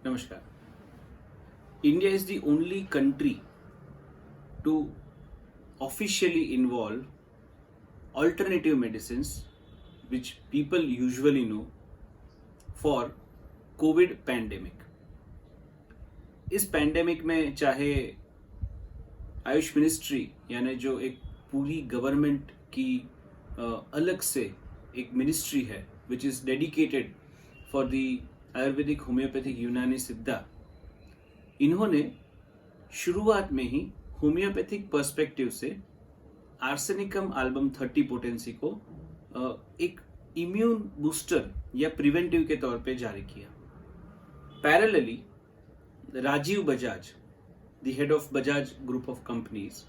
Namaskar. India is the only country to officially involve alternative medicines which people usually know for Covid pandemic. इस pandemic में चाहे Ayush ministry यानी जो एक पूरी गवर्नमेंट की अलग से एक मिनिस्ट्री है which is dedicated for the Ayurvedic homeopathic यूनानी सिद्धा, इन्होंने शुरुआत में ही होम्योपैथिक पर्सपेक्टिव से आर्सेनिकम एल्बम 30 पोटेंसी को एक इम्यून बूस्टर या प्रिवेंटिव के तौर पे जारी किया. Parallelly Rajiv Bajaj, the head of Bajaj group of companies,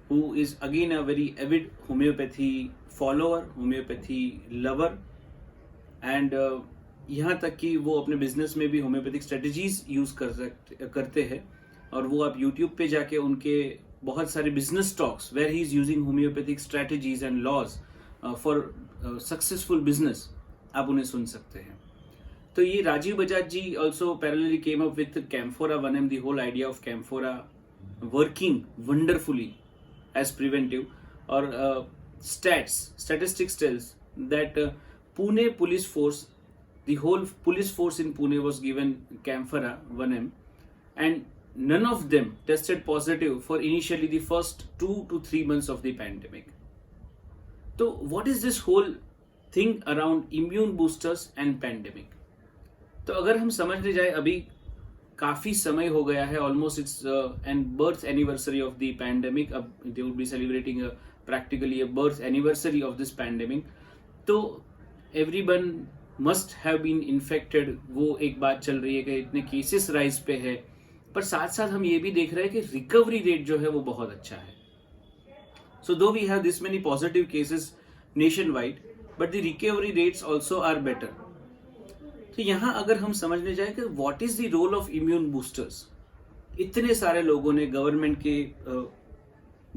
who is again a very avid homeopathy follower, homeopathy lover, and यहाँ तक कि वो अपने बिजनेस में भी होम्योपैथिक स्ट्रेटजीज यूज करते हैं. और वो आप यूट्यूब पे जाके उनके बहुत सारे business talks where he is using homeopathic strategies and laws for successful business आप उन्हें सुन सकते हैं. तो ये Rajiv Bajaj ji also parallelly came up with camphora 1M, the whole idea of camphora working wonderfully as preventive. और statistics tells that Pune police force, the whole police force in Pune was given Camphora 1M, and none of them tested positive for initially the first 2 to 3 months of the pandemic. So what is this whole thing around immune boosters and pandemic? तो अगर हम समझने जाए, अभी काफी समय हो गया है, almost it's an birth anniversary of the pandemic. अब they would be celebrating practically a birth anniversary of this pandemic. तो everyone must have been infected. वो एक बात चल रही है कि इतने केसेस राइज पे है, पर साथ साथ हम ये भी देख रहे हैं कि रिकवरी रेट जो है वो बहुत अच्छा है. So though we have this many positive cases nationwide, but the recovery rates also are better. तो यहां अगर हम समझने जाए कि what is the role of immune boosters, इतने सारे लोगों ने गवर्नमेंट के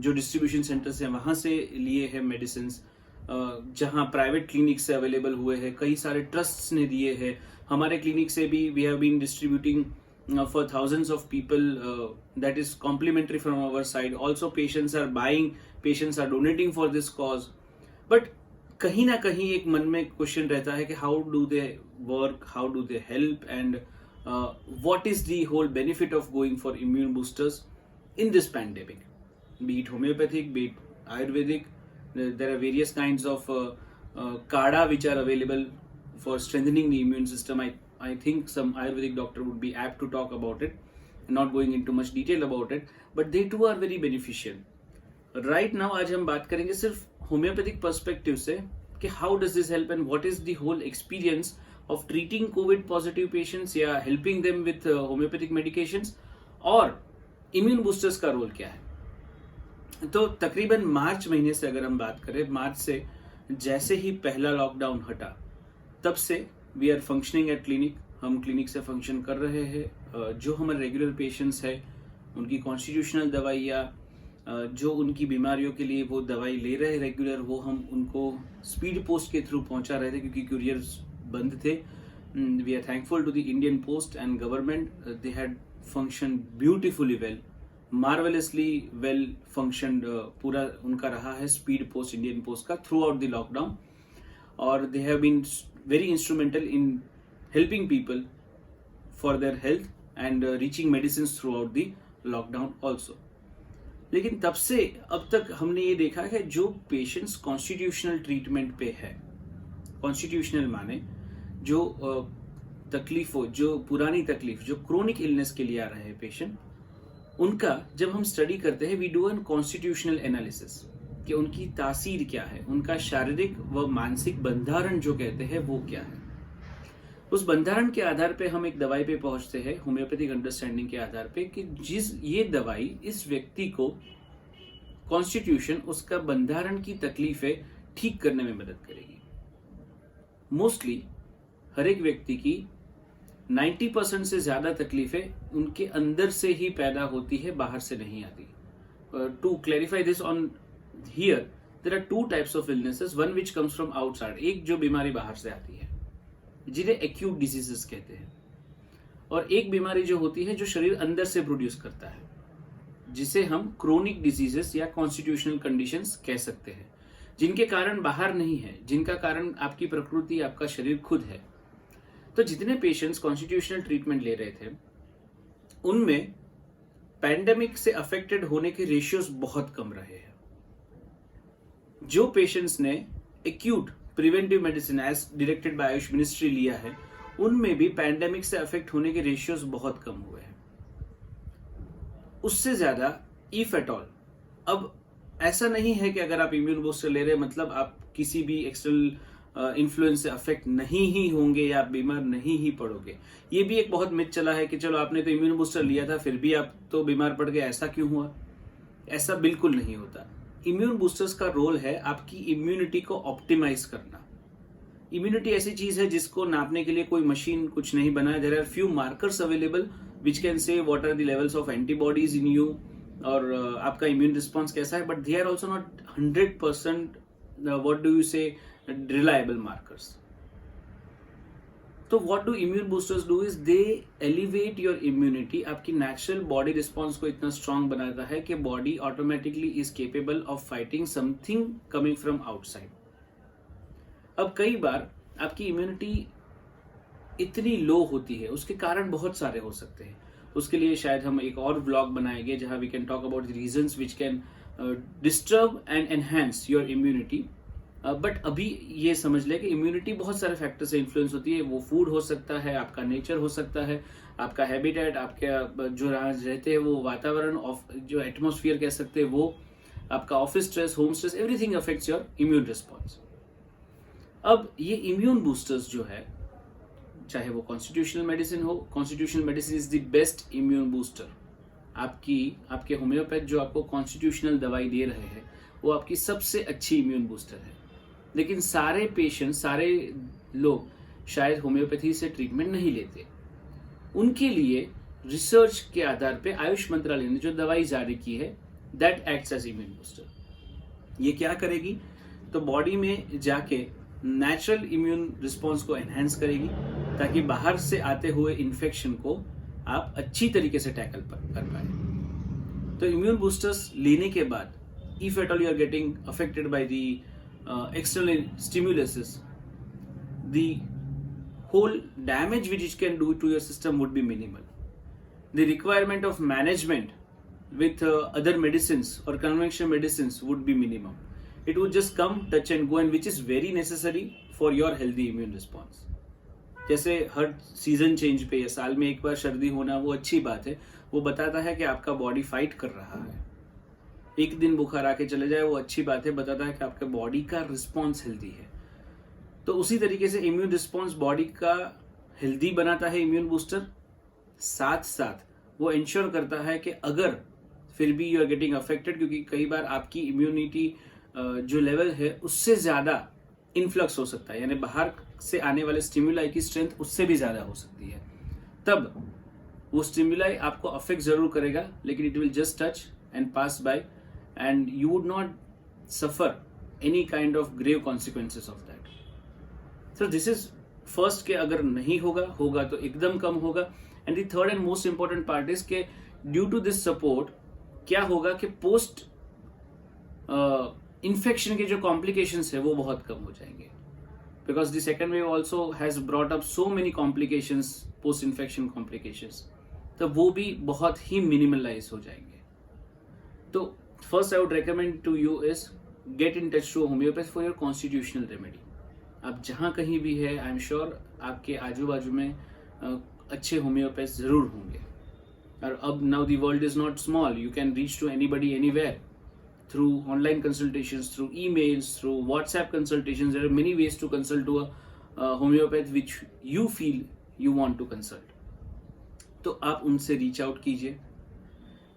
जो डिस्ट्रीब्यूशन सेंटर्स हैं वहां से लिए हैं मेडिसिन, जहां प्राइवेट क्लिनिक से अवेलेबल हुए हैं, कई सारे ट्रस्ट्स ने दिए हैं. हमारे क्लिनिक से भी we have been distributing for thousands of people. That is complimentary from our side. Also patients are buying, patients are donating for this cause. But कहीं ना कहीं एक मन में क्वेश्चन रहता है कि how do they work, how do they help, and what is the whole benefit of going for immune boosters in this pandemic, be it homeopathic, be it ayurvedic. There are various kinds of kada which are available for strengthening the immune system. I think some Ayurvedic doctor would be apt to talk about it. Not going into much detail about it, but they too are very beneficial. Right now आज हम बात करेंगे सिर्फ homeopathic perspective से कि how does this help and what is the whole experience of treating COVID positive patients या helping them with homeopathic medications, और immune boosters का रोल क्या है. तो तकरीबन मार्च महीने से अगर हम बात करें, मार्च से जैसे ही पहला लॉकडाउन हटा तब से we are functioning at clinic. हम क्लिनिक से फंक्शन कर रहे हैं. जो हमारे रेगुलर पेशेंट्स हैं उनकी कॉन्स्टिट्यूशनल दवाइयाँ, जो उनकी बीमारियों के लिए वो दवाई ले रहे हैं रेगुलर, वो हम उनको स्पीड पोस्ट के थ्रू पहुंचा रहे थे क्योंकि कुरियर्स बंद थे. We are thankful to the Indian post and government. They had function beautifully well, marvellously well function पूरा उनका रहा है स्पीड पोस्ट, इंडियन पोस्ट का, थ्रू आउट द लॉकडाउन. और they have been very instrumental in helping people for their health and reaching medicine throughout the lockdown also. लेकिन तब से अब तक हमने ये देखा है जो पेशेंट्स कॉन्स्टिट्यूशनल ट्रीटमेंट पे है, कॉन्स्टिट्यूशनल माने जो तकलीफ हो, जो पुरानी तकलीफ, जो क्रोनिक इलनेस के लिए आ रहे हैं पेशेंट, उनका जब हम स्टडी करते हैं we do an constitutional analysis कि उनकी तासीर क्या है, उनका शारीरिक व मानसिक बंधारण जो कहते हैं वो क्या है. उस बंधारण के आधार पे हम एक दवाई पे पहुंचते हैं होम्योपैथिक अंडरस्टैंडिंग के आधार पे कि जिस ये दवाई इस व्यक्ति को कॉन्स्टिट्यूशन, उसका बंधारण की तकलीफें ठीक करने में मदद करेगी. मोस्टली हर एक व्यक्ति की 90% से ज्यादा तकलीफें उनके अंदर से ही पैदा होती है, बाहर से नहीं आती. To clarify this on here, there are two types of illnesses, one which comes from outside, एक जो बीमारी बाहर से आती है जिन्हें एक्यूट डिजीजेस कहते हैं, और एक बीमारी जो होती है जो शरीर अंदर से प्रोड्यूस करता है, जिसे हम क्रोनिक डिजीजेस या कॉन्स्टिट्यूशनल कंडीशंस कह सकते हैं, जिनके कारण बाहर नहीं है, जिनका कारण आपकी प्रकृति, आपका शरीर खुद है। तो जितने पेशेंट्स कॉन्स्टिट्यूशनल ट्रीटमेंट ले रहे थे उनमें पैंडेमिक से अफेक्टेड होने के रेशियोज बहुत कम रहे हैं। जो पेशेंट्स ने acute preventive medicine as directed by AYUSH ministry लिया है, उनमें भी पैंडेमिक से अफेक्ट होने के रेशियोज बहुत कम हुए हैं। उससे ज्यादा इफ एट ऑल, अब ऐसा नहीं है कि अगर आप इम्यून बूस्टर ले रहे हैं मतलब आप किसी भी एक्सटर्नल इन्फ्लुएंस से अफेक्ट नहीं ही होंगे या आप बीमार नहीं ही पड़ोगे। ये भी एक बहुत मिथ चला है कि चलो आपने तो इम्यून बूस्टर लिया था फिर भी आप तो बीमार पड़ गए, ऐसा क्यों हुआ? ऐसा बिल्कुल नहीं होता। इम्यून बूस्टर्स का रोल है आपकी इम्यूनिटी को ऑप्टिमाइज करना। इम्यूनिटी ऐसी चीज है जिसको नापने के लिए कोई मशीन कुछ नहीं बना है। There are few markers available which can say what are the levels of antibodies in you और आपका इम्यून रिस्पॉन्स कैसा है, but they are also not 100% what do you say reliable markers. तो what do immune boosters do is they elevate your immunity, आपकी natural body response को इतना strong बनाता है कि body automatically is capable of fighting something coming from outside. अब कई बार आपकी immunity इतनी लो होती है, उसके कारण बहुत सारे हो सकते हैं। उसके लिए शायद हम एक और व्लॉग बनाएंगे जहां we can talk about the reasons which can disturb and enhance your immunity. But अभी ये समझ ले कि इम्यूनिटी बहुत सारे फैक्टर से इन्फ्लुएंस होती है। वो फूड हो सकता है, आपका नेचर हो सकता है, आपका हैबिटेट, आपके जो रहते हैं वो वातावरण, जो एटमॉस्फेयर कह सकते हैं वो, आपका office stress, home stress, everything affects your immune response. अब ये इम्यून बूस्टर्स जो है, चाहे वो कॉन्स्टिट्यूशनल मेडिसिन हो, constitutional medicine is the best immune booster. आपके होम्योपैथ जो आपको कॉन्स्टिट्यूशनल दवाई दे रहे हैं वो आपकी सबसे अच्छी इम्यून बूस्टर है। लेकिन सारे पेशेंट, सारे लोग शायद होम्योपैथी से ट्रीटमेंट नहीं लेते। उनके लिए रिसर्च के आधार पे आयुष मंत्रालय ने जो दवाई जारी की है that acts as immune booster. ये क्या करेगी? तो बॉडी में जाके नेचुरल इम्यून रिस्पॉन्स को एनहांस करेगी ताकि बाहर से आते हुए इन्फेक्शन को आप अच्छी तरीके से टैकल कर पाए। तो इम्यून बूस्टर्स लेने के बाद if at all you are getting affected by the external stimuluses, the whole damage which it can do to your system would be minimal. The requirement of management with other medicines or conventional medicines would be minimum. It would just come, touch and go, and which is very necessary for your healthy immune response. जैसे हर season change पे या साल में एक बार सर्दी होना वो अच्छी बात है, वो बताता है कि आपका बॉडी फाइट कर रहा है। एक दिन बुखार आके चले जाए वो अच्छी बात है, बताता है कि आपका बॉडी का रिस्पॉन्स हेल्दी है। तो उसी तरीके से इम्यून रिस्पॉन्स बॉडी का हेल्दी बनाता है इम्यून बूस्टर, साथ साथ वो इंश्योर करता है कि अगर फिर भी यू आर गेटिंग अफेक्टेड, क्योंकि कई बार आपकी इम्यूनिटी जो लेवल है उससे ज्यादा इन्फ्लक्स हो सकता है, यानी बाहर से आने वाले स्टिमुलाई की स्ट्रेंथ उससे भी ज्यादा हो सकती है, तब वो स्टिमुलाई आपको अफेक्ट जरूर करेगा लेकिन it will just touch and pass by and you would not suffer any kind of grave consequences of that. So this is first के अगर नहीं होगा तो एकदम कम होगा। And the third and most important part is कि due to this support क्या होगा कि post infection के जो complications है वो बहुत कम हो जाएंगे, because the second wave also has brought up so many complications, post infection complications, तो वो भी बहुत ही minimalize हो जाएंगे। तो first I would recommend to you is get in touch to a homeopath for your constitutional remedy. आप जहां कहीं भी है, आई एम श्योर आपके आजू बाजू में अच्छे होम्योपैथ जरूर होंगे। और अब now the world is not small, you can reach to anybody anywhere through online consultations, through emails, through WhatsApp consultations. There are many ways to consult to a homeopath which you feel you want to consult. तो आप उनसे reach out कीजिए।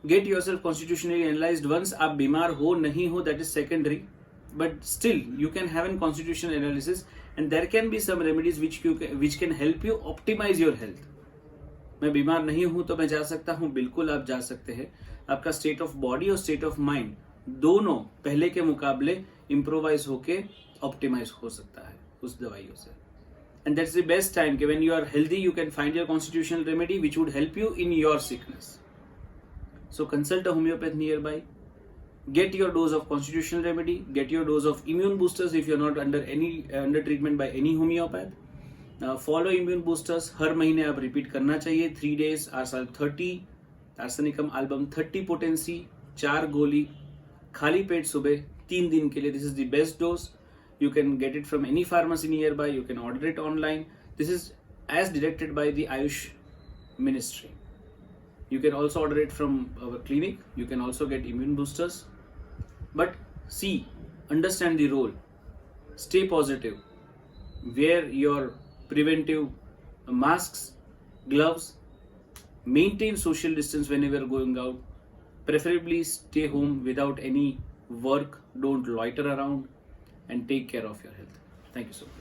Get yourself constitutionally analysed once. आप बीमार हो नहीं हो that is secondary, but still you can have an constitutional analysis and there can be some remedies which can help you optimise your health. मैं बीमार नहीं हूं तो मैं जा सकता हूं, बिल्कुल आप जा सकते हैं। आपका स्टेट ऑफ बॉडी और स्टेट ऑफ माइंड दोनों पहले के मुकाबले इम्प्रोवाइज होके ऑप्टिमाइज हो सकता है उस दवाइयों से। and that's the best time. When you are healthy, you can find your constitutional remedy which would help you in your sickness. So consult a homeopath nearby. Get your dose of constitutional remedy. Get your dose of immune boosters if you're not under treatment by any homeopath. Follow immune boosters. हर महीने आप repeat करना चाहिए. 3 days Arsal 30, Arsenicum album 30 potency, 4 गोली, खाली पेट सुबह 3 दिन के लिए. This is the best dose. You can get it from any pharmacy nearby. You can order it online. This is as directed by the Ayush Ministry. You can also order it from our clinic. You can also get immune boosters. But see, understand the role. Stay positive. Wear your preventive masks, gloves. Maintain social distance whenever going out. Preferably stay home without any work. Don't loiter around. And take care of your health. Thank you so much.